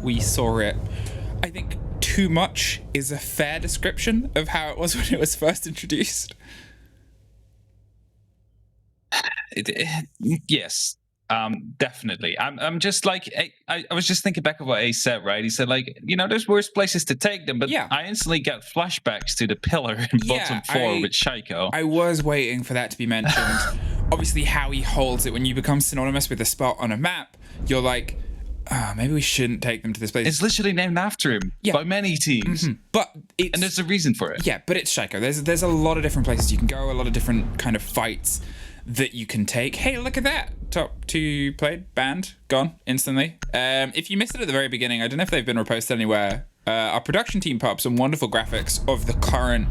we saw it. I think too much is a fair description of how it was when it was first introduced. Yes, definitely. I'm just like, I was just thinking back of what Ace said, right? He said, like, you know, there's worse places to take them, but Yeah. I instantly get flashbacks to the pillar in bottom 4 with Shaiko. I was waiting for that to be mentioned. Obviously, how he holds it when you become synonymous with a spot on a map, you're like, maybe we shouldn't take them to this place. It's literally named after him by many teams. But and there's a reason for it. Yeah, but it's Shaiko. There's a lot of different places you can go, a lot of different kind of fights that you can take. Hey, look at that. Top 2 played, banned, gone instantly. If you missed it at the very beginning, I don't know if they've been reposted anywhere. Our production team put up some wonderful graphics of the current,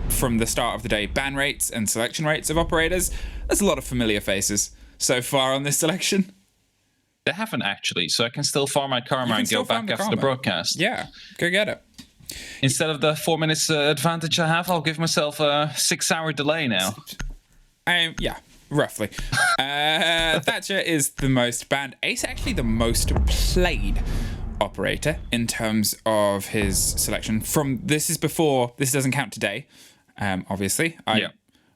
from the start of the day, ban rates and selection rates of operators. There's a lot of familiar faces so far on this selection. They haven't actually, so I can still farm my karma and go back after the broadcast. Yeah, go get it. Instead of the 4 minutes advantage I have, I'll give myself a 6-hour delay now. Yeah, roughly. Thatcher is the most banned. Ace actually the most played operator in terms of his selection. This doesn't count today, obviously.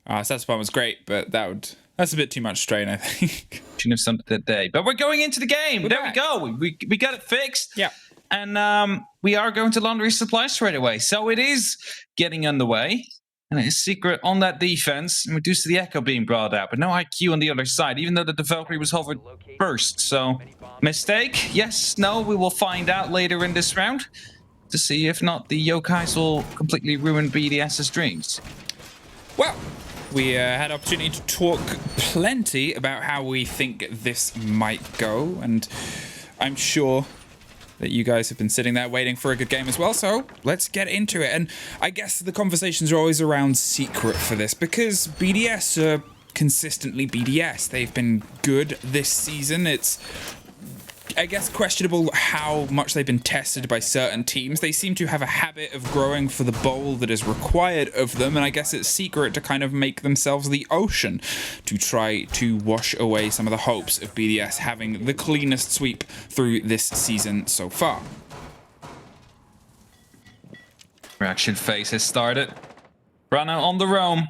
Stats was great, but that's a bit too much strain, I think. Shouldn't have something today. But we're going into the game. We're there back. We go. We got it fixed. Yeah. And we are going to laundry supply straight away. So it is getting underway. And it's secret on that defense. And we're due to the Echo being brought out. But no IQ on the other side, even though the Valkyrie was hovered first. So, mistake? Yes, no, we will find out later in this round. To see if not, the Yokais will completely ruin BDS's dreams. Well, we had opportunity to talk plenty about how we think this might go, and I'm sure that you guys have been sitting there waiting for a good game as well, so let's get into it. And I guess the conversations are always around secret for this, because BDS are consistently BDS. They've been good this season. It's, I guess, questionable how much they've been tested by certain teams. They seem to have a habit of growing for the bowl that is required of them, and I guess it's secret to kind of make themselves the ocean to try to wash away some of the hopes of BDS having the cleanest sweep through this season so far. Reaction phase has started. Brano on the roam.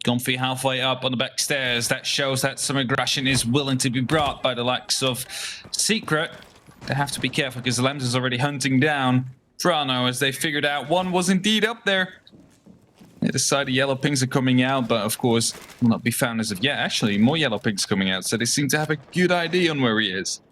Comfy halfway up on the back stairs. That shows that some aggression is willing to be brought by the likes of Secret. They have to be careful because Lems is already hunting down Brano as they figured out one was indeed up there. They decide the yellow pings are coming out, but of course will not be found as of yet. Actually, more yellow pings coming out, so they seem to have a good idea on where he is.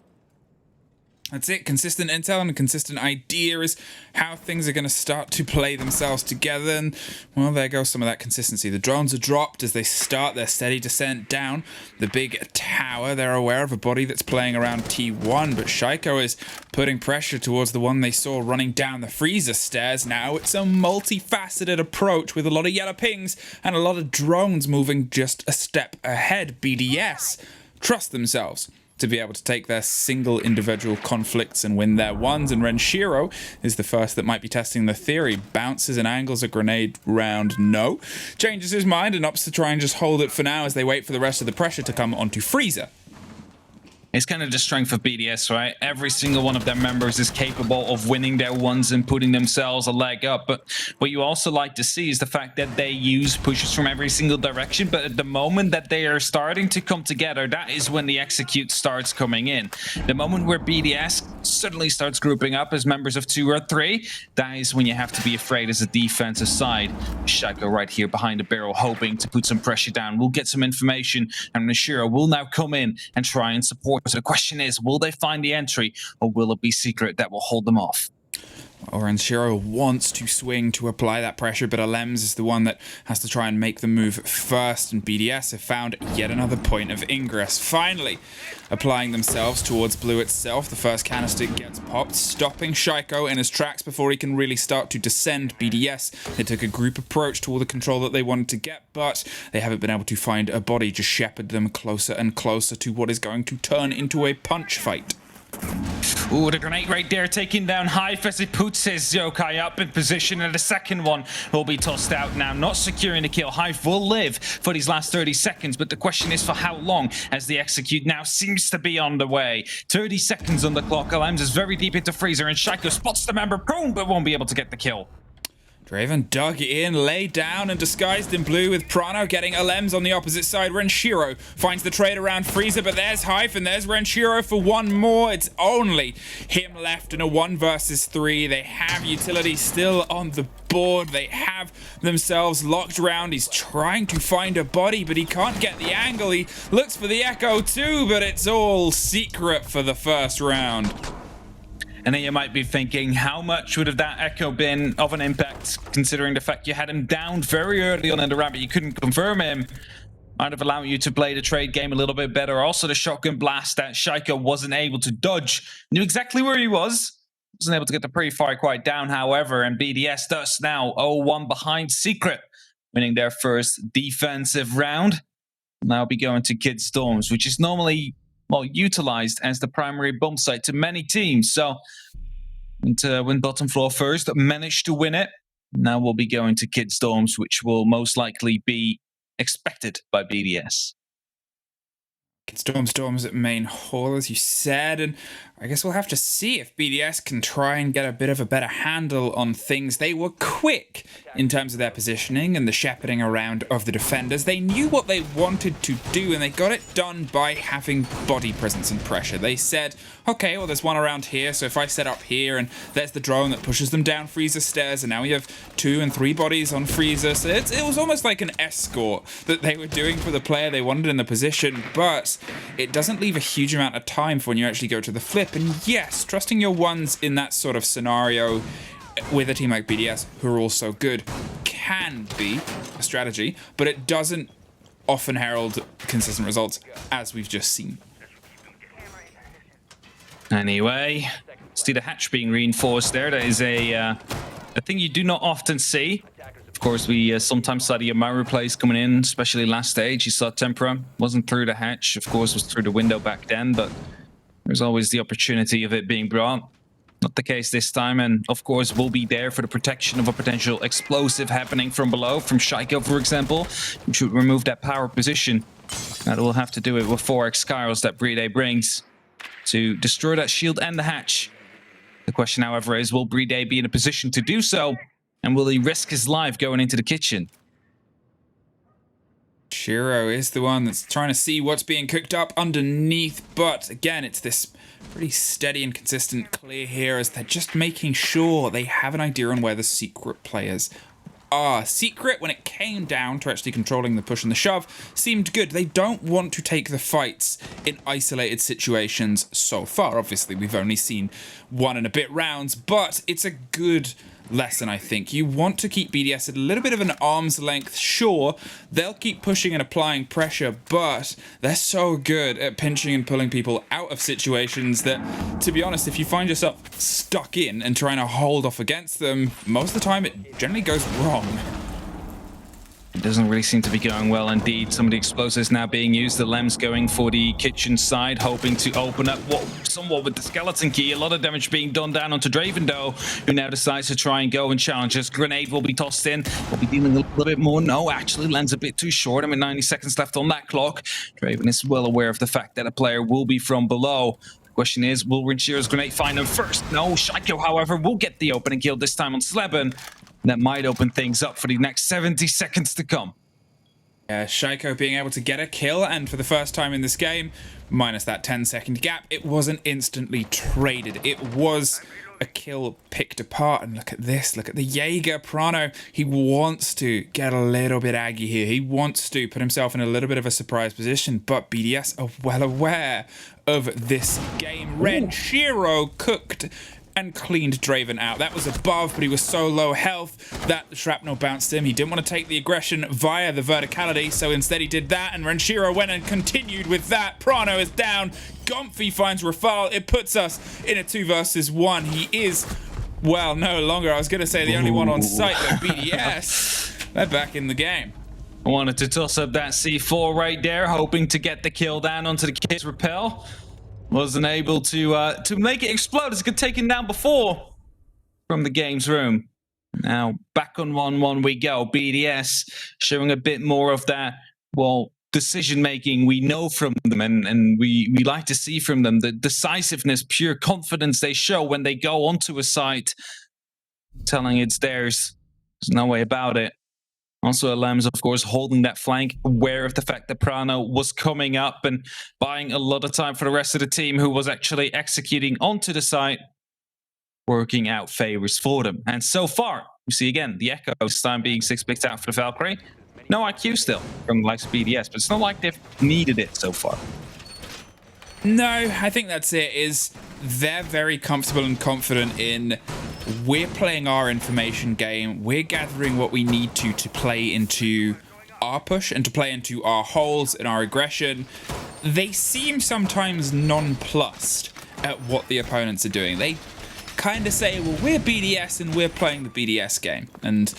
That's it. Consistent intel and a consistent idea is how things are going to start to play themselves together. And, well, there goes some of that consistency. The drones are dropped as they start their steady descent down the big tower. They're aware of a body that's playing around T1, but Shaiko is putting pressure towards the one they saw running down the freezer stairs. Now it's a multifaceted approach with a lot of yellow pings and a lot of drones moving just a step ahead. BDS trust themselves to be able to take their single individual conflicts and win their ones, and Renshiro is the first that might be testing the theory. Bounces and angles a grenade round, no. Changes his mind and opts to try and just hold it for now as they wait for the rest of the pressure to come onto Freezer. It's kind of the strength of BDS, right? Every single one of their members is capable of winning their ones and putting themselves a leg up. But what you also like to see is the fact that they use pushes from every single direction. But at the moment that they are starting to come together, that is when the execute starts coming in. The moment where BDS suddenly starts grouping up as members of 2 or 3, that is when you have to be afraid as a defensive side. Shaiko right here behind the barrel, hoping to put some pressure down. We'll get some information, and Nashiro will now come in and try and support. So the question is, will they find the entry, or will it be Secret that will hold them off? Renshiro wants to swing to apply that pressure, but Alems is the one that has to try and make the move first, and BDS have found yet another point of ingress. Finally, applying themselves towards blue itself, the first canister gets popped, stopping Shaiko in his tracks before he can really start to descend. BDS, they took a group approach to all the control that they wanted to get, but they haven't been able to find a body, just shepherd them closer and closer to what is going to turn into a punch fight. Ooh, the grenade right there taking down Hive as he puts his yokai up in position, and the second one will be tossed out now, not securing the kill. Hive will live for these last 30 seconds, but the question is for how long, as the execute now seems to be on the way. 30 seconds on the clock. Alems is very deep into Freezer, and Shaiko spots the member prone, but won't be able to get the kill. Draven dug in, laid down, and disguised in blue with Prano getting Alems on the opposite side. Renshiro finds the trade around Freezer, but there's Hive and there's Renshiro for one more. It's only him left in a 1 versus 3. They have utility still on the board. They have themselves locked around. He's trying to find a body, but he can't get the angle. He looks for the echo too, but it's all secret for the first round. And then you might be thinking, how much would have that echo been of an impact, considering the fact you had him down very early on in the round, but you couldn't confirm him? Might have allowed you to play the trade game a little bit better. Also, the shotgun blast that Shaiko wasn't able to dodge. Knew exactly where he was. Wasn't able to get the pre-fire quite down, however, and BDS thus now 0-1 behind Secret, winning their first defensive round. Now be going to Kid Storms, which is normally, well, utilized as the primary bomb site to many teams. So, to win bottom floor first, managed to win it. Now we'll be going to Kid Storms, which will most likely be expected by BDS. Storms at main hall, as you said, and I guess we'll have to see if BDS can try and get a bit of a better handle on things. They were quick in terms of their positioning and the shepherding around of the defenders. They knew what they wanted to do, and they got it done by having body presence and pressure. They said, okay, well, there's one around here, so if I set up here, and there's the drone that pushes them down Freezer stairs, and now we have 2 and 3 bodies on Freezer. So it was almost like an escort that they were doing for the player they wanted in the position, but it doesn't leave a huge amount of time for when you actually go to the flip. And yes, trusting your ones in that sort of scenario with a team like BDS, who are also good, can be a strategy, but it doesn't often herald consistent results, as we've just seen. Anyway, see the hatch being reinforced there. That is a thing you do not often see. Of course, we sometimes saw the Amaru plays coming in, especially last stage. You saw Tempera, wasn't through the hatch, of course, was through the window back then, but there's always the opportunity of it being brought. Not the case this time, and of course, we'll be there for the protection of a potential explosive happening from below, from Shaiko, for example, which would remove that power position. That will have to do it with 4x Kairos that Bride brings to destroy that shield and the hatch. The question, however, is will Bride be in a position to do so? And will he risk his life going into the kitchen? Shiro is the one that's trying to see what's being cooked up underneath, but again, it's this pretty steady and consistent clear here as they're just making sure they have an idea on where the secret players are. Secret, when it came down to actually controlling the push and the shove, seemed good. They don't want to take the fights in isolated situations so far. Obviously, we've only seen 1 and a bit rounds, but it's a good lesson, I think. You want to keep BDS at a little bit of an arm's length. Sure, they'll keep pushing and applying pressure, but they're so good at pinching and pulling people out of situations that, to be honest, if you find yourself stuck in and trying to hold off against them, most of the time it generally goes wrong. It doesn't really seem to be going well indeed. Some of the explosives now being used. The Lems going for the kitchen side, hoping to open up somewhat with the skeleton key. A lot of damage being done down onto Draven, though, who now decides to try and go and challenge us. Grenade will be tossed in. Will be dealing a little bit more. No, actually, lands a bit too short. 90 seconds left on that clock. Draven is well aware of the fact that a player will be from below. The question is, will Rinshiro's grenade find him first? No, Shaiko, however, will get the opening kill this time on Sleben. That might open things up for the next 70 seconds to come. Shaiko being able to get a kill, and for the first time in this game, minus that 10-second gap, it wasn't instantly traded. It was a kill picked apart, and look at this. Look at the Jaeger Prano. He wants to get a little bit aggy here. He wants to put himself in a little bit of a surprise position, but BDS are well aware of this game. Renshiro cooked and cleaned Draven out. That was above, but he was so low health that the shrapnel bounced him. He didn't want to take the aggression via the verticality, so instead he did that, and Renshiro went and continued with that. Prano is down. Gomfi finds Rafal. It puts us in a 2 versus 1. He is, well, no longer, I was going to say the only one on site, but BDS, they're back in the game. I wanted to toss up that C4 right there, hoping to get the kill down onto the kid's rappel. wasn't able to make it explode as it got taken down before from the games room. Now back on 1-1 we go. BDS showing a bit more of that, well, decision making we know from them, and we like to see from them. The decisiveness, pure confidence they show when they go onto a site, telling it's theirs. There's no way about it. Also, Lems, of course, holding that flank, aware of the fact that Prano was coming up and buying a lot of time for the rest of the team who was actually executing onto the site, working out favors for them. And so far, you see again, the Echo this time being 6 picked out for the Valkyrie. No IQ still from the likes of BDS, but it's not like they've needed it so far. No, I think that's it. They're very comfortable and confident in, we're playing our information game. We're gathering what we need to play into our push and to play into our holes and our aggression. They seem sometimes nonplussed at what the opponents are doing. They kind of say, well, we're BDS and we're playing the BDS game. And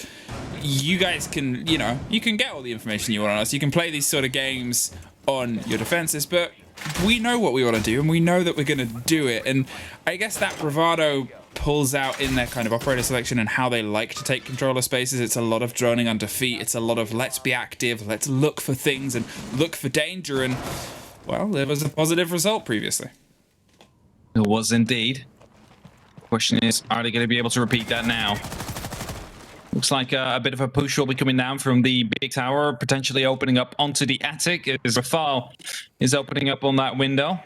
you guys can, you can get all the information you want on us. You can play these sort of games on your defenses, but we know what we want to do and we know that we're going to do it. And I guess that bravado pulls out in their kind of operator selection and how they like to take control of spaces. It's a lot of droning under feet. It's a lot of let's be active, let's look for things and look for danger. And, well, there was a positive result previously. It was indeed. Question is, are they going to be able to repeat that now? Looks like a bit of a push will be coming down from the big tower, potentially opening up onto the attic as Rafal is opening up on that window.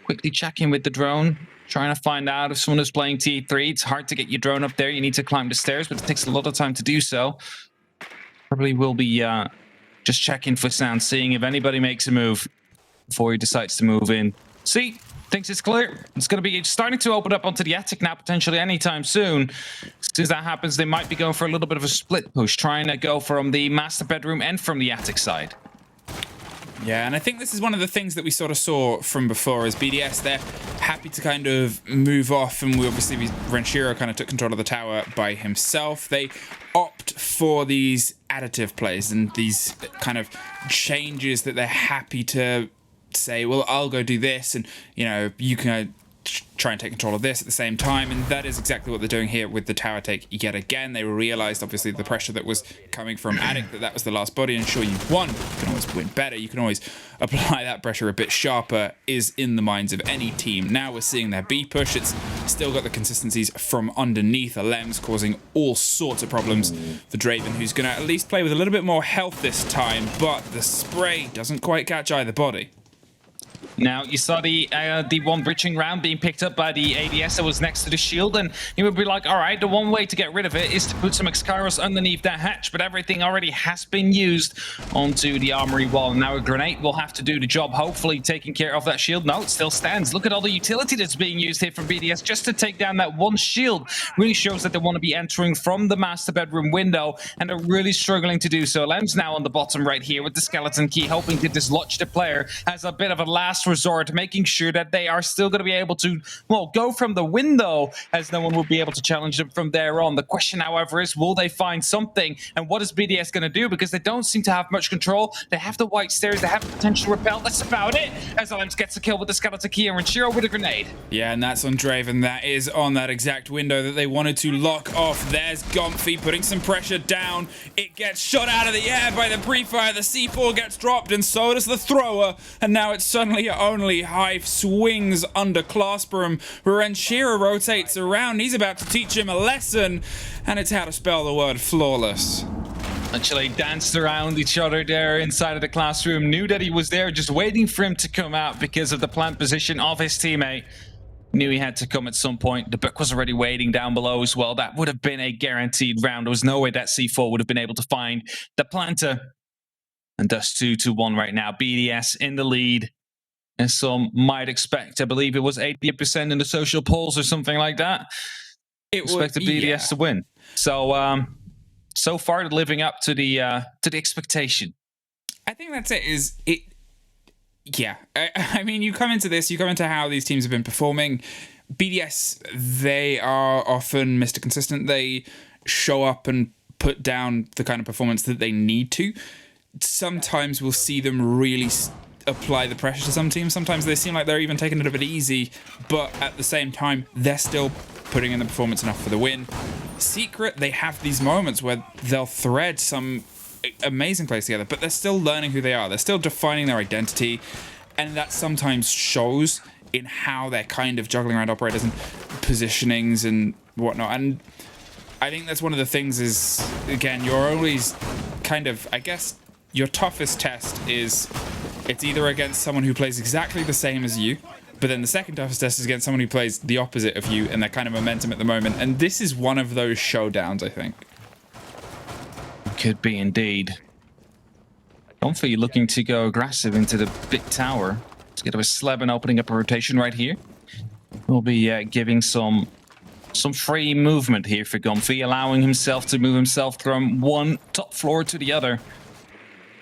Quickly checking with the drone, trying to find out if someone is playing T3. It's hard to get your drone up there. You need to climb the stairs, but it takes a lot of time to do so. Probably will be just checking for sound, seeing if anybody makes a move before he decides to move in. See? Thinks it's clear. It's going to be starting to open up onto the attic now, potentially anytime soon. As soon as that happens, they might be going for a little bit of a split push, trying to go from the master bedroom and from the attic side. Yeah, and I think this is one of the things that we sort of saw from before as BDS. They're happy to kind of move off, and Renshiro kind of took control of the tower by himself. They opt for these additive plays and these kind of changes that they're happy to say, well, I'll go do this, and you can try and take control of this at the same time. And that is exactly what they're doing here with the tower take yet again. They realized, obviously, the pressure that was coming from Attic, that was the last body, and sure, you've won. You can always win better. You can always apply that pressure a bit sharper, is in the minds of any team. Now we're seeing their B push. It's still got the consistencies from underneath. Lem's causing all sorts of problems for Draven, who's going to at least play with a little bit more health this time, but the spray doesn't quite catch either body. Now, you saw the one breaching round being picked up by the ADS that was next to the shield, and you would be like, all right, the one way to get rid of it is to put some Exkyros underneath that hatch, but everything already has been used onto the armory wall. Now a grenade will have to do the job, hopefully taking care of that shield. No, it still stands. Look at all the utility that's being used here from BDS just to take down that one shield. Really shows that they want to be entering from the master bedroom window, and they're really struggling to do so. Lem's now on the bottom right here with the skeleton key, hoping to dislodge the player as a bit of a last resort, making sure that they are still going to be able to, well, go from the window, as no one will be able to challenge them from there on. The question, however, is will they find something, and what is BDS going to do? Because they don't seem to have much control. They have the white stairs, they have the potential repel. That's about it, as Alems gets a kill with the skeleton key and Renshiro with a grenade. Yeah, and that's on Draven. That is on that exact window that they wanted to lock off. There's Gomfy putting some pressure down. It gets shot out of the air by the pre-fire. The C4 gets dropped, and so does the thrower, and now it's suddenly only Hive swings under Clasper. Renshiro rotates around. He's about to teach him a lesson, and it's how to spell the word flawless. Actually danced around each other there inside of the classroom. Knew that he was there, just waiting for him to come out because of the plant position of his teammate. Knew he had to come at some point. The book was already waiting down below as well. That would have been a guaranteed round. There was no way that C4 would have been able to find the planter. And thus 2-1 right now. BDS in the lead, as some might expect. I believe it was 80% in the social polls or something like that. Expected BDS to win. So, so far living up to the expectation. I think that's it. Yeah. I mean, you come into how these teams have been performing. BDS, they are often Mr. Consistent. They show up and put down the kind of performance that they need to. Sometimes we'll see them really apply the pressure to some teams. Sometimes they seem like they're even taking it a bit easy, but at the same time, they're still putting in the performance enough for the win. Secret, they have these moments where they'll thread some amazing plays together, but they're still learning who they are. They're still defining their identity, and that sometimes shows in how they're kind of juggling around operators and positionings and whatnot. And I think that's one of the things is, again, you're always kind of, I guess, your toughest test is it's either against someone who plays exactly the same as you, but then the second toughest test is against someone who plays the opposite of you and their kind of momentum at the moment. And this is one of those showdowns, I think. Could be indeed. Comfy looking to go aggressive into the big tower. Let's get a Sleben opening up a rotation right here. We'll be giving some free movement here for Comfy, allowing himself to move himself from one top floor to the other,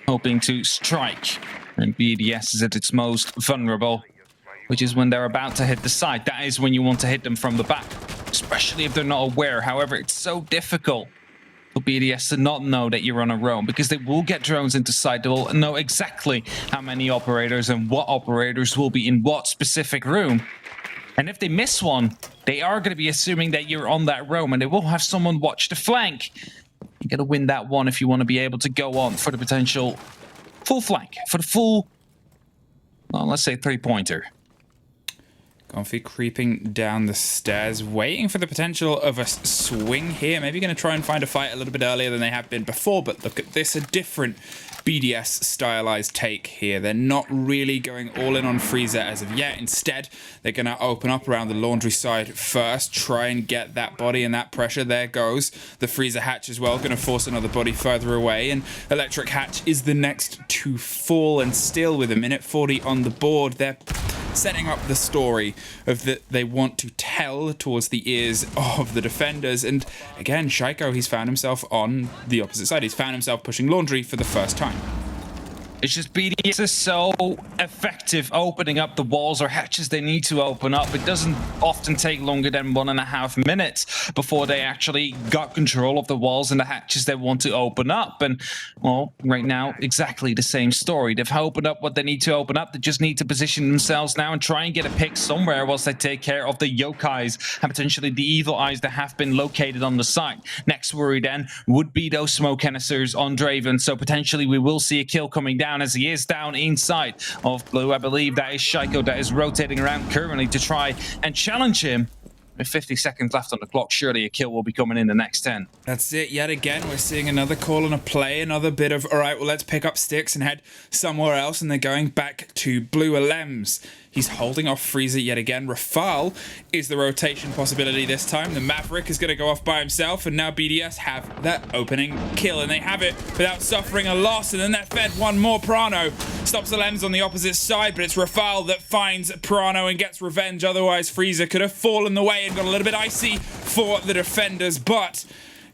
hoping to strike. And BDS is at its most vulnerable, which is when they're about to hit the side. That is when you want to hit them from the back, especially if they're not aware. However, it's so difficult for BDS to not know that you're on a roam, because they will get drones into site. They will know exactly how many operators and what operators will be in what specific room. And if they miss one, they are going to be assuming that you're on that roam, and they will have someone watch the flank. You got to win that one if you want to be able to go on for the potential full flank, for the full, well, let's say 3-pointer. Comfy creeping down the stairs, waiting for the potential of a swing here. Maybe going to try and find a fight a little bit earlier than they have been before, but look at this, a different BDS stylized take here. They're not really going all in on Freezer as of yet. Instead, they're going to open up around the laundry side first, try and get that body and that pressure. There goes the Freezer hatch as well, going to force another body further away, and Electric Hatch is the next to fall, and still with a minute 40 on the board, they're setting up the story of that they want to tell towards the ears of the defenders. And again, Shaiko, he's found himself on the opposite side. He's found himself pushing laundry for the first time. It's just BDS is so effective opening up the walls or hatches they need to open up. It doesn't often take longer than 1.5 minutes before they actually got control of the walls and the hatches they want to open up. And, well, right now, exactly the same story. They've opened up what they need to open up. They just need to position themselves now and try and get a pick somewhere whilst they take care of the yokais and potentially the evil eyes that have been located on the site. Next worry then would be those smoke canisters on Draven. So potentially we will see a kill coming down, as he is down inside of blue. I believe that is Shaiko that is rotating around currently to try and challenge him. With 50 seconds left on the clock, surely a kill will be coming in the next 10. That's it. Yet again, we're seeing another call on a play, another bit of, all right, well, let's pick up sticks and head somewhere else. And they're going back to blue Alems. He's holding off Freezer yet again. Rafal is the rotation possibility this time. The Maverick is going to go off by himself, and now BDS have that opening kill, and they have it without suffering a loss. And then they're fed one more. Prano stops the Lems on the opposite side, but it's Rafal that finds Prano and gets revenge. Otherwise, Freezer could have fallen the way and got a little bit icy for the defenders, but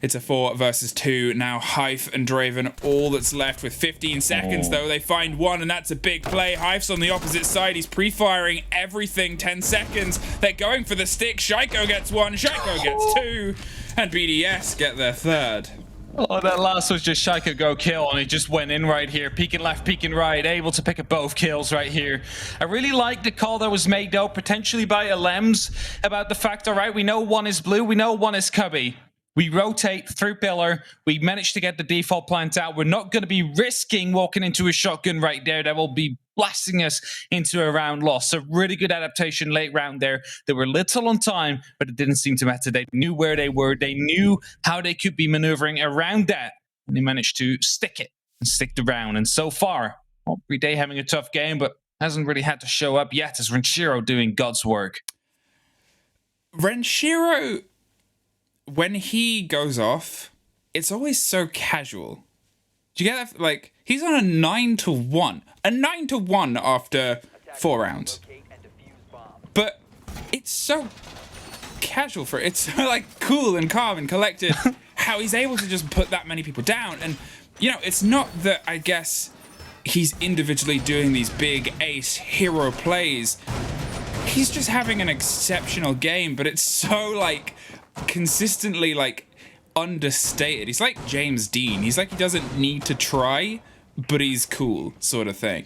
it's a 4 versus 2. Now Hyph and Draven all that's left with 15 seconds, though. They find one, and that's a big play. Hyph's on the opposite side. He's pre-firing everything. 10 seconds. They're going for the stick. Shaiko gets one. Shaiko gets two. And BDS get their third. Oh, that last was just Shaiko go kill, and he just went in right here. Peeking left, peeking right, able to pick up both kills right here. I really like the call that was made, though, potentially by Alems, about the fact, all right, we know one is blue, we know one is Cubby. We rotate through pillar. We managed to get the default plant out. We're not going to be risking walking into a shotgun right there. That will be blasting us into a round loss. So really good adaptation late round there. They were little on time, but it didn't seem to matter. They knew where they were. They knew how they could be maneuvering around that. And they managed to stick it and stick the round. And so far, every day having a tough game, but hasn't really had to show up yet, as Renshiro doing God's work. Renshiro, when he goes off, it's always so casual. Do you get that? Like, he's on a 9-1. A 9-1 after 4 rounds. But it's so casual for it. It's so, like, cool and calm and collected how he's able to just put that many people down. And, you know, it's not that, I guess, he's individually doing these big ace hero plays. He's just having an exceptional game, but it's so, like, consistently, like, understated. He's like James Dean. He's like, he doesn't need to try, but he's cool, sort of thing.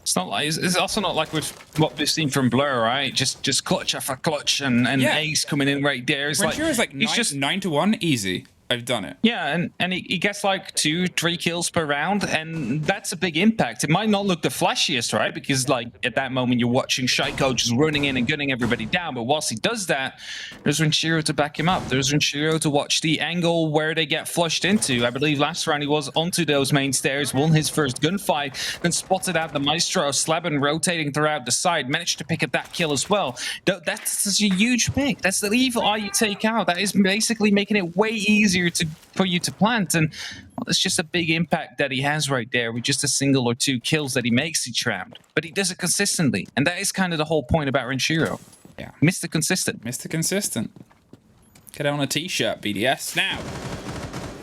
It's not like it's also not like with what we've seen from Blur, right? Just clutch after clutch and Yeah. ace coming in right there. It's Renshiro is like he's just 9-1 easy. I've done it. yeah, and he gets like 2-3 kills per round, and that's a big impact. It might not look the flashiest, right? Because like at that moment you're watching Shaiko just running in and gunning everybody down, but whilst he does that, there's Renshiro to back him up. There's Renshiro to watch the angle where they get flushed into. I believe last round he was onto those main stairs, won his first gunfight, then spotted out the Maestro Slabin rotating throughout the side, managed to pick up that kill as well. That's a huge pick. That's the evil eye you take out. That is basically making it way easier for you to plant, and well, that's just a big impact that he has right there with just a single or 2 kills that he makes each round. But he does it consistently, and that is kind of the whole point about Renshiro. Yeah, Mr. Consistent. Mr. Consistent. Get on a t-shirt, BDS. Now,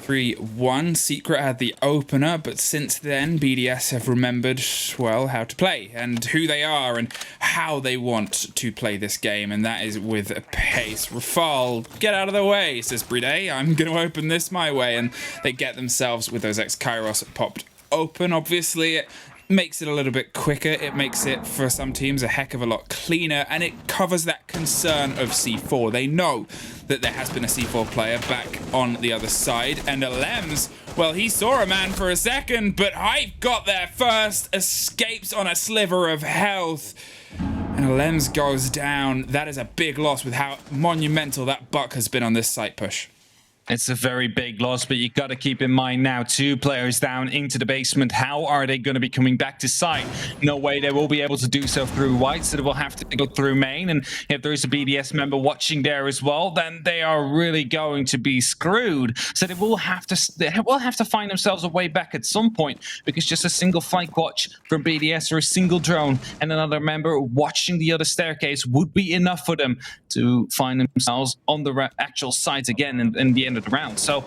3-1. Secret had the opener, but since then, BDS have remembered, well, how to play and who they are and how they want to play this game, and that is with a pace. Rafal, get out of the way, says Bride. I'm going to open this my way, and they get themselves with those X-Kairos popped open. Obviously, it makes it a little bit quicker. It makes it, for some teams, a heck of a lot cleaner, and it covers that concern of C4. They know that there has been a C4 player back on the other side, and Alems, well, he saw a man for a second, but Hive got there first, escapes on a sliver of health, and Alems goes down. That is a big loss with how monumental that buck has been on this site push. It's a very big loss, but you got to keep in mind now, 2 players down into the basement. How are they going to be coming back to site? No way they will be able to do so through white, so they will have to go through main. And if there is a BDS member watching there as well, then they are really going to be screwed. So they will have to find themselves a way back at some point, because just a single flank watch from BDS or a single drone and another member watching the other staircase would be enough for them to find themselves on the actual site again in the end of the round. So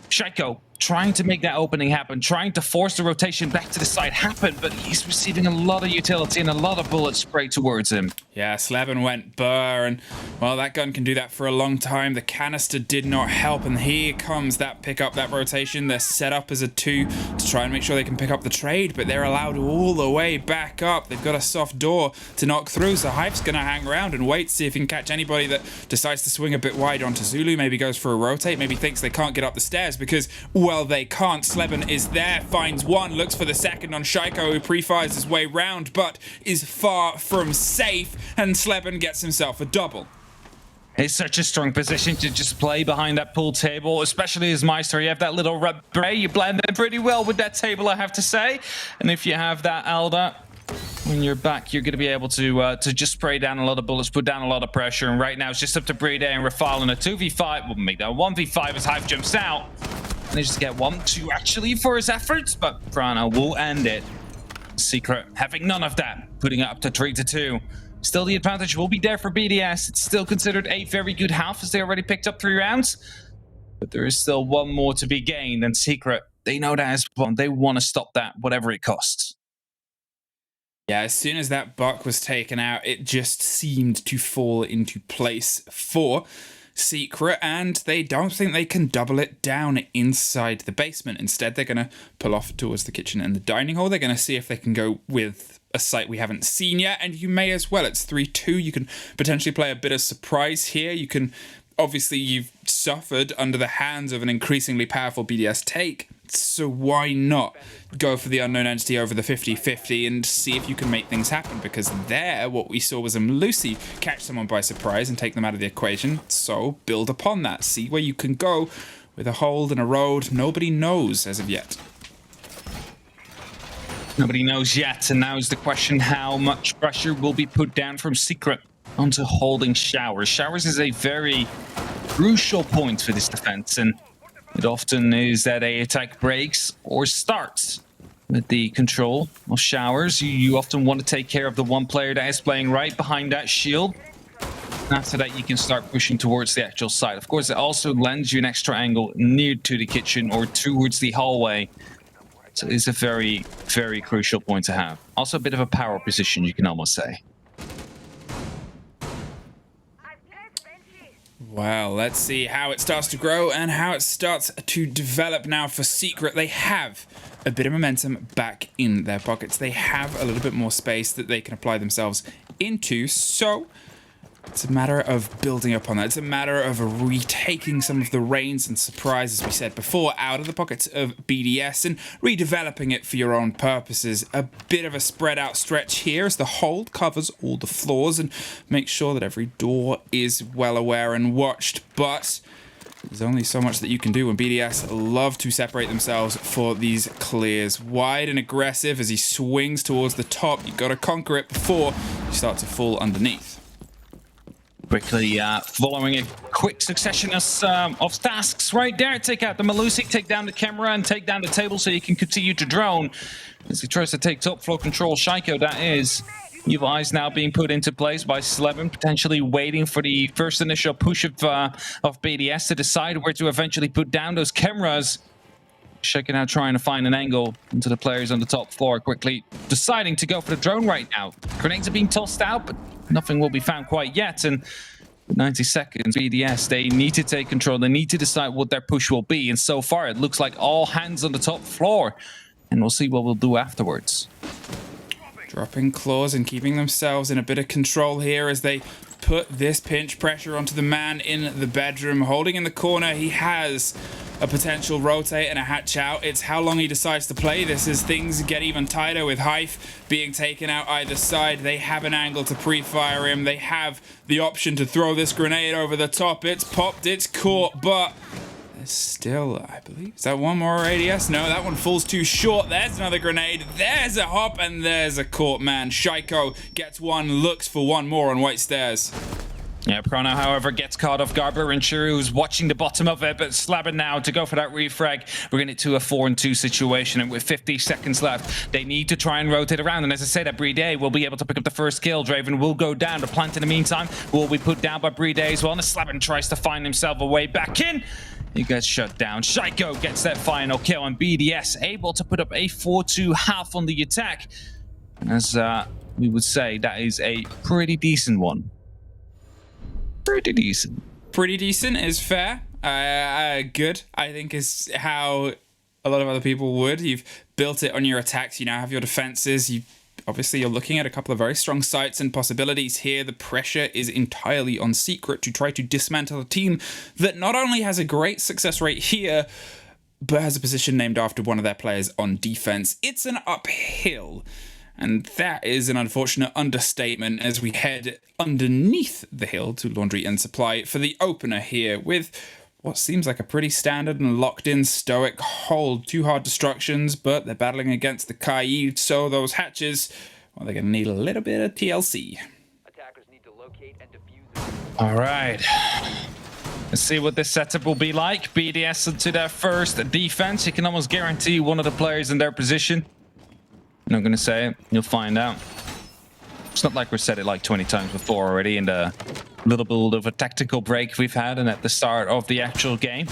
Shaiko trying to make that opening happen, trying to force the rotation back to the side happen, but he's receiving a lot of utility and a lot of bullets sprayed towards him. Yeah, Slabin went burr, and well, that gun can do that for a long time. The canister did not help, and here comes that pickup, that rotation. They're set up as a 2 to try and make sure they can pick up the trade, but they're allowed all the way back up. They've got a soft door to knock through, so Hive's gonna hang around and wait, see if he can catch anybody that decides to swing a bit wide onto Zulu, maybe goes for a rotate, maybe thinks they can't get up the stairs, because, well, they can't. Sleben is there, finds one, looks for the second on Shaiko, who pre-fires his way round, but is far from safe, and Sleben gets himself a double. It's such a strong position to just play behind that pool table, especially as Meister. You have that little red beret, you blend in pretty well with that table, I have to say. And if you have that Alda, when you're back, you're going to be able to just spray down a lot of bullets, put down a lot of pressure. And right now, it's just up to Bride and Rafal in a 2v5. We'll make that a 1v5 as Hive jumps out. Manages to get 1-2 actually for his efforts, but Frana will end it. Secret having none of that, putting it up to 3-2. Still, the advantage will be there for BDS. It's still considered a very good half, as they already picked up 3 rounds. But there is still 1 more to be gained, and Secret, they know that as well. They want to stop that, whatever it costs. Yeah, as soon as that buck was taken out, it just seemed to fall into place for Secret, and they don't think they can double it down inside the basement. Instead, they're going to pull off towards the kitchen and the dining hall. They're going to see if they can go with a site we haven't seen yet, and you may as well. It's 3-2. You can potentially play a bit of surprise here. You can, obviously, you've suffered under the hands of an increasingly powerful BDS take, so why not go for the unknown entity over the 50-50 and see if you can make things happen? Because there, what we saw was Lucy catch someone by surprise and take them out of the equation. So build upon that. See where you can go with a hold and a road. Nobody knows as of yet. Nobody knows yet, and now is the question, how much pressure will be put down from Secret onto holding Showers? Showers is a very crucial point for this defense, and it often is that a attack breaks or starts with the control of Showers. You often want to take care of the one player that is playing right behind that shield. And after that, you can start pushing towards the actual side. Of course, it also lends you an extra angle near to the kitchen or towards the hallway. So it's a very, very crucial point to have. Also a bit of a power position, you can almost say. Well, let's see how it starts to grow and how it starts to develop now for Secret. They have a bit of momentum back in their pockets. They have a little bit more space that they can apply themselves into, so it's a matter of building up on that. It's a matter of retaking some of the reins and surprise, as we said before, out of the pockets of BDS and redeveloping it for your own purposes. A bit of a spread out stretch here as the hold covers all the floors and makes sure that every door is well aware and watched. But there's only so much that you can do when BDS love to separate themselves for these clears. Wide and aggressive as he swings towards the top. You've got to conquer it before you start to fall underneath. Quickly following a quick succession of tasks right there. Take out the Malusi, take down the camera, and take down the table so you can continue to drone. As he tries to take top floor control, Shaiko, that is. Evil Eyes now being put into place by Slevin, potentially waiting for the first initial push of BDS to decide where to eventually put down those cameras. Shaiko now trying to find an angle into the players on the top floor, quickly deciding to go for the drone right now. Grenades are being tossed out, but nothing will be found quite yet. And 90 seconds, BDS, they need to take control. They need to decide what their push will be. And so far, it looks like all hands on the top floor. And we'll see what we'll do afterwards. Dropping claws and keeping themselves in a bit of control here as they put this pinch pressure onto the man in the bedroom. Holding in the corner, he has a potential rotate and a hatch out. It's how long he decides to play this as things get even tighter with Hive being taken out either side. They have an angle to pre-fire him. They have the option to throw this grenade over the top. It's popped, it's caught, but there's still, I believe, is that one more ADS? No, that one falls too short. There's another grenade. There's a hop, and there's a caught man. Shaiko gets one, looks for one more on white stairs. Yeah, Prono, however, gets caught off guard by Rinchiru, who's watching the bottom of it, but Slabin now to go for that refrag. We're going to a 4-2 situation, and with 50 seconds left, they need to try and rotate around. And as I said, that Bride will be able to pick up the first kill. Draven will go down. The plant in the meantime will be put down by Bride as well. And Slabin tries to find himself a way back in. He gets shut down. Shaiko gets that final kill, and BDS able to put up a 4-2 half on the attack. And as we would say, that is a pretty decent one. Pretty decent. Pretty decent is fair. Good, I think, is how a lot of other people would. You've built it on your attacks. You now have your defenses. Obviously, you're looking at a couple of very strong sites and possibilities here. The pressure is entirely on Secret to try to dismantle a team that not only has a great success rate here, but has a position named after one of their players on defense. It's an uphill. And that is an unfortunate understatement as we head underneath the hill to Laundry and Supply for the opener here with what seems like a pretty standard and locked-in stoic hold. 2 hard destructions, but they're battling against the Kai, so those hatches, well, they're going to need a little bit of TLC. Attackers need to locate and defuse. All right. Let's see what this setup will be like. BDS into their first defense. You can almost guarantee one of the players in their position. I'm not going to say it. You'll find out. It's not like we've said it like 20 times before already in the little bit of a tactical break we've had and at the start of the actual game.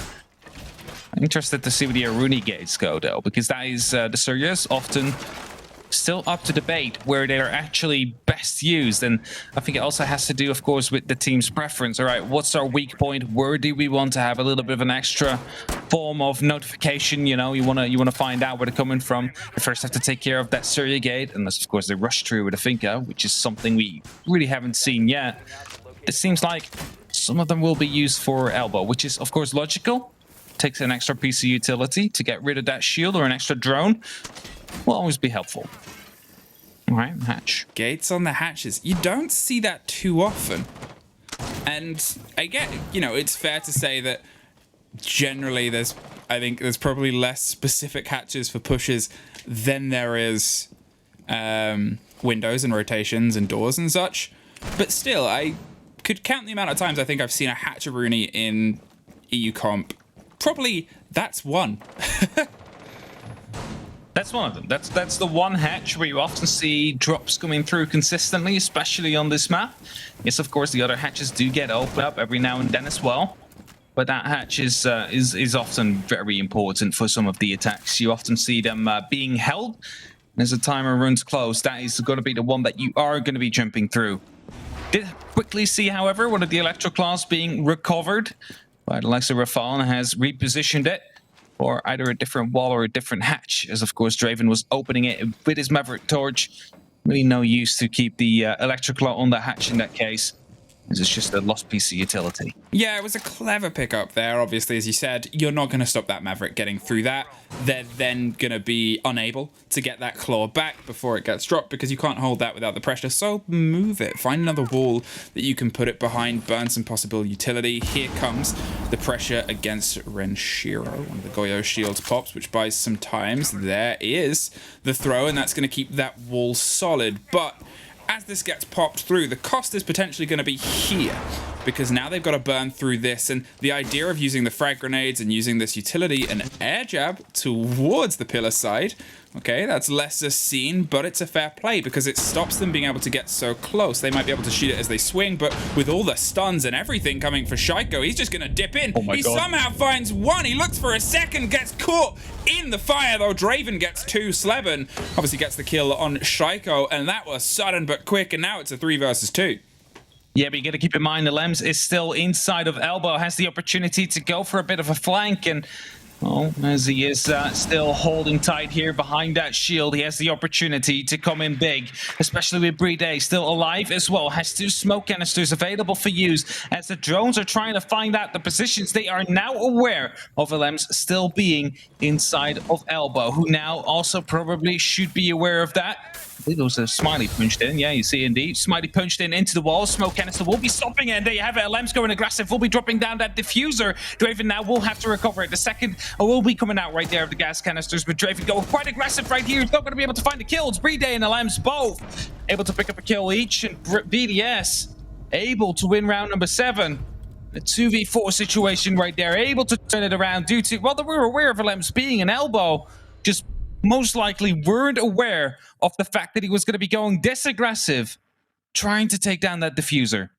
I'm interested to see where the Aruni gates go, though, because that is the serious, often still up to debate where they are actually best used. And I think it also has to do, of course, with the team's preference. All right, what's our weak point? Where do we want to have a little bit of an extra form of notification? You know, you want to find out where they're coming from. You first have to take care of that Surya gate, unless, of course, they rush through with a Finka, which is something we really haven't seen yet. It seems like some of them will be used for elbow, which is, of course, logical. Takes an extra piece of utility to get rid of that shield, or an extra drone will always be helpful. All right, hatch. Gates on the hatches. You don't see that too often. And I get, you know, it's fair to say that generally I think there's probably less specific hatches for pushes than there is windows and rotations and doors and such. But still, I could count the amount of times I think I've seen a hatch-a-rooney in EU comp. Probably that's one. That's one of them. That's the one hatch where you often see drops coming through consistently, especially on this map. Yes, of course, the other hatches do get opened up every now and then as well. But that hatch is often very important for some of the attacks. You often see them being held. As the timer runs close, that is going to be the one that you are going to be jumping through. Did quickly see, however, one of the Electroclaws being recovered by the likes of Rafal and has repositioned it for either a different wall or a different hatch, as of course Draven was opening it with his Maverick Torch. Really no use to keep the Electroclaw on the hatch in that case. This is just a lost piece of utility. Yeah, it was a clever pickup there. Obviously, as you said, you're not going to stop that Maverick getting through that. They're then going to be unable to get that claw back before it gets dropped because you can't hold that without the pressure. So move it. Find another wall that you can put it behind. Burn some possible utility. Here comes the pressure against Renshiro. One of the Goyo shields pops, which buys some times. There is the throw, and that's going to keep that wall solid. But as this gets popped through, the cost is potentially going to be here, because now they've got to burn through this, and the idea of using the frag grenades and using this utility and air jab towards the pillar side, okay, that's lesser seen, but it's a fair play because it stops them being able to get so close. They might be able to shoot it as they swing, but with all the stuns and everything coming for Shaiko, he's just going to dip in. He somehow finds one. He looks for a second, gets caught in the fire, though. Draven gets two. Sleben obviously gets the kill on Shaiko, and that was sudden but quick, and now it's a 3 versus 2. Yeah, but you got to keep in mind the Lems is still inside of Elbow, has the opportunity to go for a bit of a flank, and well, as he is still holding tight here behind that shield, he has the opportunity to come in big, especially with Brede still alive as well. Has 2 smoke canisters available for use as the drones are trying to find out the positions. They are now aware of Lems still being inside of Elbow, who now also probably should be aware of that. I believe it was a Smiley punched in. Yeah, you see indeed. Smiley punched in into the wall. Smoke canister will be stopping it. And there you have it. Lems going aggressive. Will be dropping down that diffuser. Draven now will have to recover it. The second will be coming out right there of the gas canisters. But Draven going quite aggressive right here. He's not going to be able to find the kills. Brede and the Lems both able to pick up a kill each. And BDS able to win round number 7. A 2v4 situation right there. Able to turn it around due to, well, they were aware of Lems being an Elbow. Just most likely weren't aware of the fact that he was going to be going this aggressive, trying to take down that diffuser.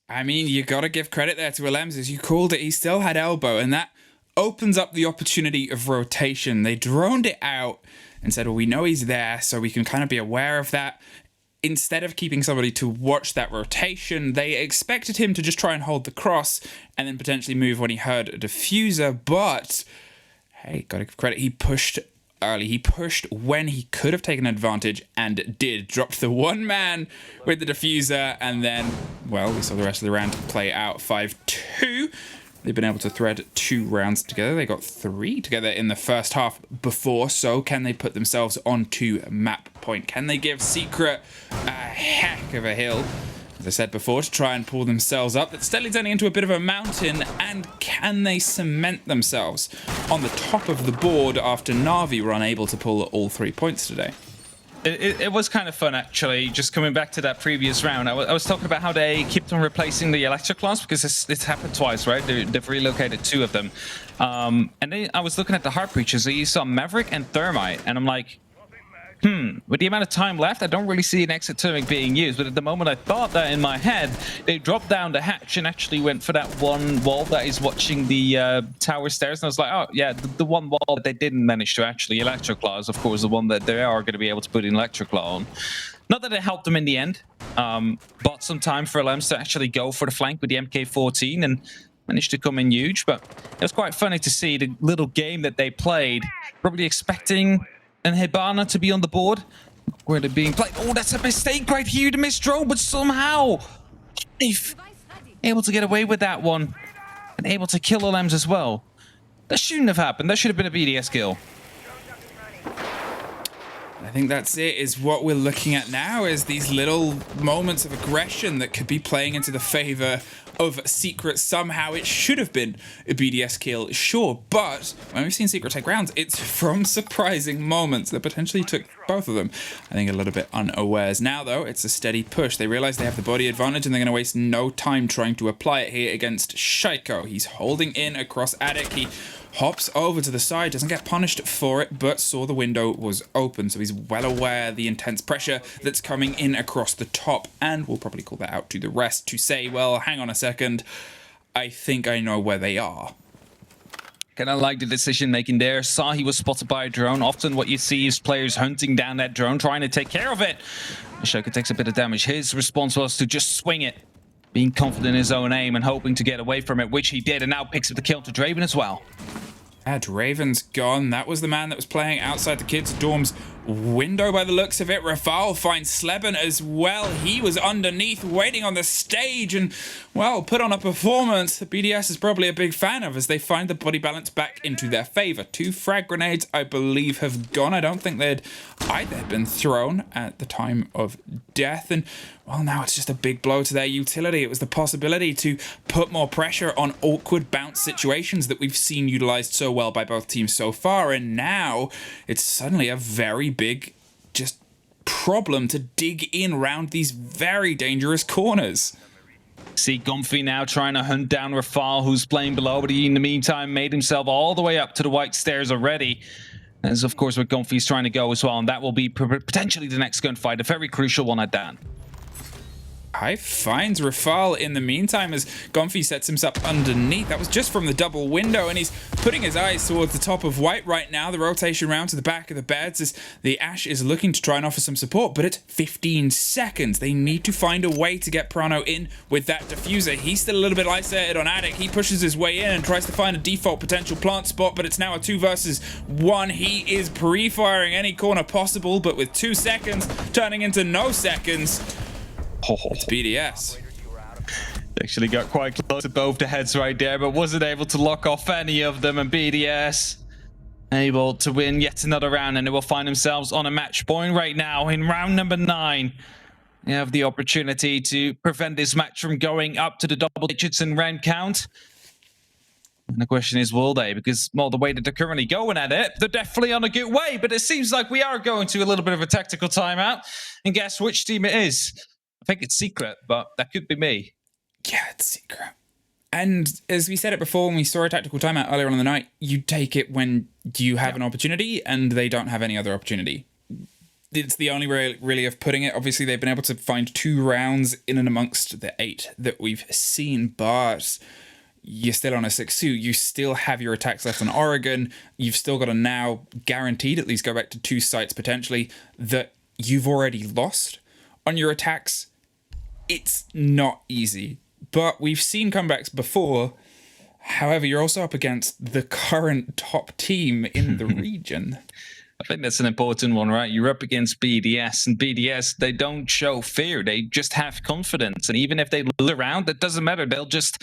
I mean, you got to give credit there to Alems, as you called it. He still had Elbow, and that opens up the opportunity of rotation. They droned it out and said, well, we know he's there, so we can kind of be aware of that. Instead of keeping somebody to watch that rotation, they expected him to just try and hold the cross and then potentially move when he heard a diffuser, but hey, gotta give credit. He pushed early. He pushed when he could have taken advantage and did. Dropped the one man with the diffuser, and then, well, we saw the rest of the round play out 5-2. They've been able to thread 2 rounds together. They got 3 together in the first half before, so can they put themselves onto map point? Can they give Secret a heck of a hill, as I said before, to try and pull themselves up? That's steadily turning into a bit of a mountain, and can they cement themselves on the top of the board after Na'Vi were unable to pull all 3 points today? It was kind of fun, actually, just coming back to that previous round. I was talking about how they kept on replacing the Electroclaws, because it's happened twice, right? They've relocated 2 of them. And then I was looking at the Heart Breaches, so you saw Maverick and Thermite, and I'm like, with the amount of time left, I don't really see an exit thermic being used. But at the moment I thought that in my head, they dropped down the hatch and actually went for that one wall that is watching the tower stairs. And I was like, oh, yeah, the one wall that they didn't manage to actually Electroclaw is, of course, the one that they are going to be able to put an Electroclaw on. Not that it helped them in the end. Bought some time for Lems to actually go for the flank with the MK14 and managed to come in huge. But it was quite funny to see the little game that they played, probably expecting and Hibana to be on the board where they're being played. Oh, that's a mistake right here, the missed drone, but somehow they've able to get away with that one and able to kill Lems as well. That shouldn't have happened. That should have been a BDS kill. I think that's it, is what we're looking at now, is these little moments of aggression that could be playing into the favor of Secret. Somehow it should have been a BDS kill, sure, but when we've seen Secret take rounds, it's from surprising moments that potentially took both of them, I think, a little bit unawares. Now, though, it's a steady push. They realize they have the body advantage, and they're going to waste no time trying to apply it here against Shaiko. He's holding in across Attic. He hops over to the side, doesn't get punished for it, but saw the window was open, so he's well aware of the intense pressure that's coming in across the top, and we'll probably call that out to the rest to say, well, hang on a second, I think I know where they are. Kind of like the decision making there. Saw he was spotted by a drone. Often what you see is players hunting down that drone, trying to take care of it. Ashoka takes a bit of damage. His response was to just swing it, being confident in his own aim and hoping to get away from it, which he did, and now picks up the kill to Draven as well. Draven's gone. That was the man that was playing outside the kids' dorms window by the looks of it. Rafal finds Sleben as well. He was underneath waiting on the stage and, well, put on a performance that BDS is probably a big fan of as they find the body balance back into their favor. 2 frag grenades, I believe, have gone. I don't think they'd either been thrown at the time of death. And, well, now it's just a big blow to their utility. It was the possibility to put more pressure on awkward bounce situations that we've seen utilized so well by both teams so far. And now it's suddenly a very big just problem to dig in around these very dangerous corners. See Comfy now trying to hunt down Rafal, who's playing below, but he in the meantime made himself all the way up to the white stairs already. As of course where Comfy's trying to go as well, and that will be potentially the next gunfight, a very crucial one at that. Hive finds Rafal in the meantime as Comfy sets himself underneath. That was just from the double window, and he's putting his eyes towards the top of white right now. The rotation round to the back of the beds as the Ashe is looking to try and offer some support, but at 15 seconds. They need to find a way to get Prano in with that diffuser. He's still a little bit isolated on Attic. He pushes his way in and tries to find a default potential plant spot, but it's now a 2 versus 1. He is pre-firing any corner possible, but with 2 seconds turning into no seconds. It's BDS. Actually got quite close to both the heads right there, but wasn't able to lock off any of them, and BDS able to win yet another round, and they will find themselves on a match point right now in round number 9. They have the opportunity to prevent this match from going up to the double digits in round count. And the question is, will they? Because, well, the way that they're currently going at it, they're definitely on a good way, but it seems like we are going to a little bit of a tactical timeout. And guess which team it is? I think it's Secret, but that could be me. Yeah, it's Secret. And as we said it before, when we saw a tactical timeout earlier on in the night, you take it when you have an opportunity and they don't have any other opportunity. It's the only way really of putting it. Obviously, they've been able to find 2 rounds in and amongst the 8 that we've seen, but you're still on a 6-2. You still have your attacks left on Oregon. You've still got to now guaranteed at least go back to 2 sites potentially that you've already lost on your attacks. It's not easy, but we've seen comebacks before. However, you're also up against the current top team in the region. I think that's an important one, right? You're up against BDS, and BDS, they don't show fear. They just have confidence. And even if they lose a round, that doesn't matter. They'll just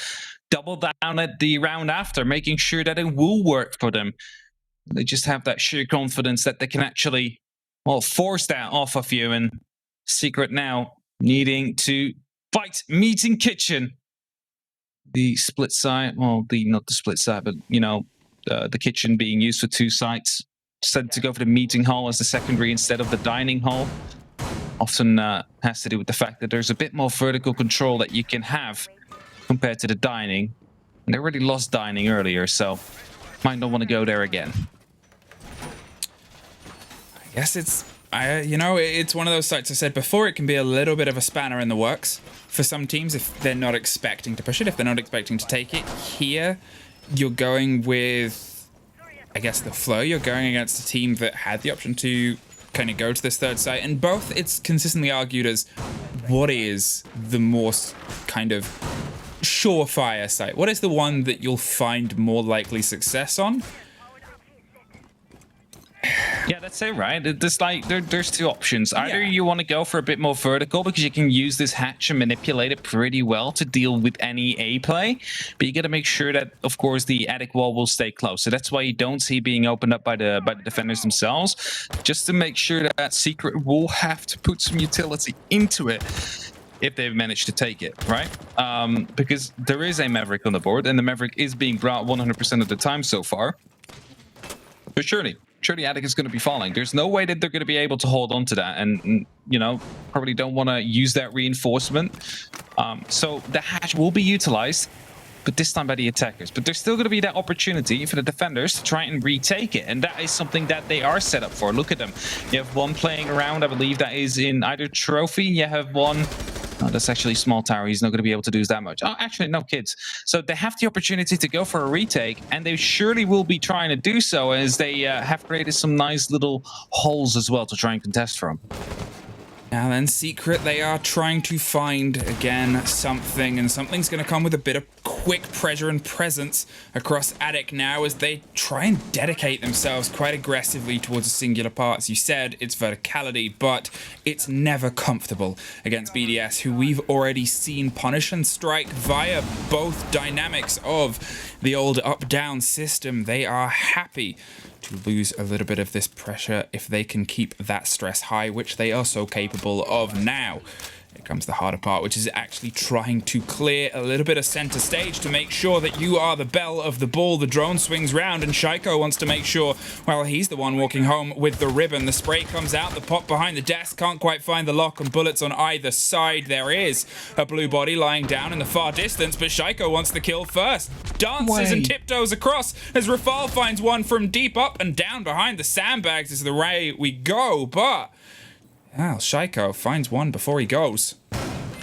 double down at the round after, making sure that it will work for them. They just have that sheer confidence that they can actually, well, force that off of you. And Secret now needing to fight Meeting Kitchen. The split side, well, not the split side, but, you know, the kitchen being used for 2 sites. Decided to go for the meeting hall as the secondary instead of the dining hall. Often has to do with the fact that there's a bit more vertical control that you can have compared to the dining. And they already lost dining earlier, so might not want to go there again. I guess it's one of those sites I said before, it can be a little bit of a spanner in the works for some teams if they're not expecting to push it, if they're not expecting to take it. Here, you're going with, I guess, the flow. You're going against a team that had the option to kind of go to this 3rd site, and both it's consistently argued as what is the most kind of surefire site? What is the one that you'll find more likely success on? Yeah, that's it, right? There's there's 2 options. Either you want to go for a bit more vertical because you can use this hatch and manipulate it pretty well to deal with any A play, but you got to make sure that, of course, the attic wall will stay close. So that's why you don't see being opened up by the defenders themselves, just to make sure that Secret will have to put some utility into it if they've managed to take it, right? Because there is a Maverick on the board, and the Maverick is being brought 100% of the time so far. But surely Attic is going to be falling. There's no way that they're going to be able to hold on to that, and you know, probably don't want to use that reinforcement. So the hatch will be utilized, but this time by the attackers. But there's still going to be that opportunity for the defenders to try and retake it, and that is something that they are set up for. Look at them. You have one playing around, I believe that is in either trophy. You have one Oh, that's actually small tower. He's not going to be able to do that much. Oh, actually, no, kids. So they have the opportunity to go for a retake, and they surely will be trying to do so, as they have created some nice little holes as well to try and contest from. Now then, Secret, they are trying to find, again, something, and something's going to come with a bit of quick pressure and presence across Attic now as they try and dedicate themselves quite aggressively towards a singular part. As you said, it's Verticality, but it's never comfortable against BDS, who we've already seen punish and strike via both dynamics of the old up-down system. They are happy to lose a little bit of this pressure if they can keep that stress high, which they are so capable of now. Here comes the harder part, which is actually trying to clear a little bit of center stage to make sure that you are the belle of the ball. The drone swings round, and Shaiko wants to make sure, well, he's the one walking home with the ribbon. The spray comes out, the pop behind the desk, can't quite find the lock, and bullets on either side. There is a blue body lying down in the far distance, but Shaiko wants the kill first. Dances and tiptoes across as Rafal finds one from deep up and down behind the sandbags is the way we go, but well, Shaiko finds one before he goes.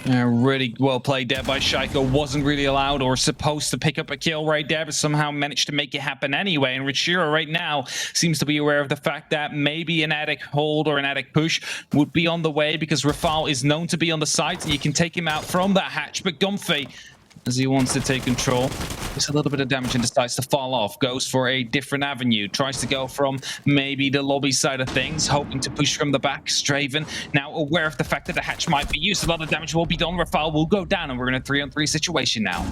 Yeah, really well played there by Shaiko. Wasn't really allowed or supposed to pick up a kill right there, but somehow managed to make it happen anyway. And Richiro right now seems to be aware of the fact that maybe an attic hold or an attic push would be on the way, because Rafal is known to be on the side, and you can take him out from that hatch. But Gumphy, as he wants to take control, gets a little bit of damage and decides to fall off. Goes for a different avenue. Tries to go from maybe the lobby side of things, hoping to push from the back. Straven, now aware of the fact that the hatch might be used. A lot of damage will be done. Rafal will go down, and we're in a 3-on-3 situation now.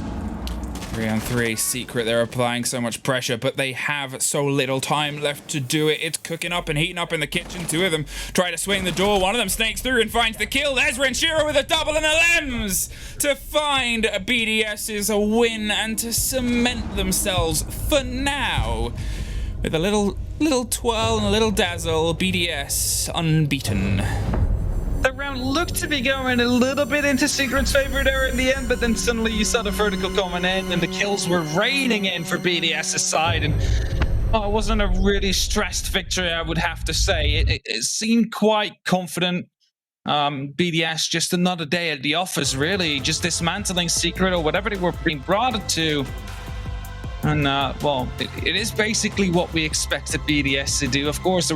3-on-3, Secret, they're applying so much pressure, but they have so little time left to do it. It's cooking up and heating up in the kitchen. Two of them try to swing the door. One of them snakes through and finds the kill. There's Renshiro with a double and a lems to find BDS's win and to cement themselves for now with a little twirl and a little dazzle. BDS unbeaten. The round looked to be going a little bit into Secret's favor there in the end, but then suddenly you saw the vertical coming in and the kills were raining in for BDS's side, and it wasn't a really stressed victory, I would have to say. It seemed quite confident. BDS, just another day at the office, really, just dismantling Secret or whatever they were being brought to. And, well, it is basically what we expected BDS to do. Of course,